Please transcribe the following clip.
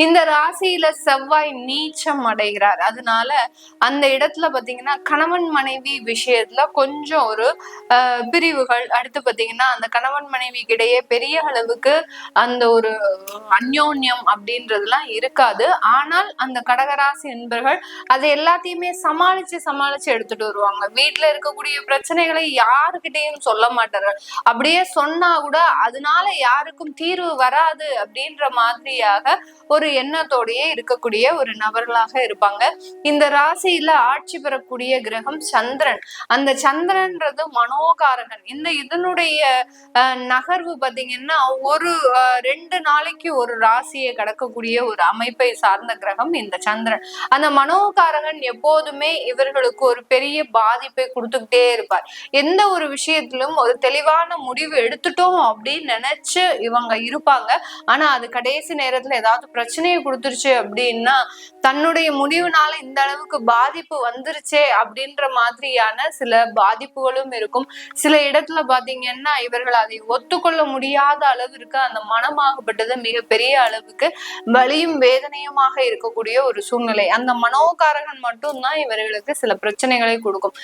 இந்த ராசியில செவ்வாய் நீச்சம் அடைகிறார். அதனால அந்த இடத்துல பாத்தீங்கன்னா கணவன் மனைவி விஷயத்துல கொஞ்சம் ஒரு பிரிவுகள், அடுத்து பாத்தீங்கன்னா அந்த கணவன் மனைவிக்கு இடையே பெரிய அளவுக்கு அந்த ஒரு அந்யோன்யம் அப்படின்றதுலாம் இருக்காது. ஆனால் அந்த கடகராசி என்பர்கள் அதை எல்லாத்தையுமே சமாளிச்சு எடுத்துட்டு வருவாங்க. வீட்டுல இருக்கக்கூடிய பிரச்சனைகளை யாருக்கிட்டையும் சொல்ல மாட்டார்கள். அப்படியே சொன்னா கூட அதனால யாருக்கும் தீர்வு வராது அப்படின்ற மாதிரியாக ஒரு எண்ணத்தோடையே இருக்கக்கூடிய ஒரு நபர்களாக இருப்பாங்க. இந்த ராசியில ஆட்சி பெறக்கூடிய கிரகம் சந்திரன். அந்த சந்திரன்றது மனோகாரகன். இதனுடைய நகர்வு பாத்தீங்கன்னா ஒரு 2 நாளைக்கு ஒரு ராசியை கடக்கக்கூடிய ஒரு அமைப்பை சார்ந்த கிரகம் இந்த சந்திரன். அந்த மனோகாரகன் எப்போதுமே இவர்களுக்கு ஒரு பெரிய பாதிப்பை கொடுத்துக்கிட்டே இருப்பார். எந்த ஒரு விஷயத்திலும் ஒரு தெளிவான முடிவு எடுத்துட்டோம் அப்படின்னு நினைச்சு இவங்க இருப்பாங்க. ஆனா அது கடைசி நேரத்துல ஏதாவது பிரச்சனையை கொடுத்துருச்சு அப்படின்னா தன்னுடைய முடிவுனால இந்த அளவுக்கு பாதிப்பு வந்துருச்சே அப்படின்ற மாதிரியான சில பாதிப்புகளும் இருக்கும். சில இடத்துல பாத்தீங்கன்னா இவர்கள் அதை ஒத்துக்கொள்ள முடியாத அளவிற்கு அந்த மனமாகப்பட்டது மிகப்பெரிய அளவுக்கு வலியும் வேதனையுமாக இருக்கக்கூடிய ஒரு சூழ்நிலை. அந்த மனோகாரகன் மட்டும்தான் இவர்களுக்கு சில பிரச்சனைகளை கொடுக்கும்.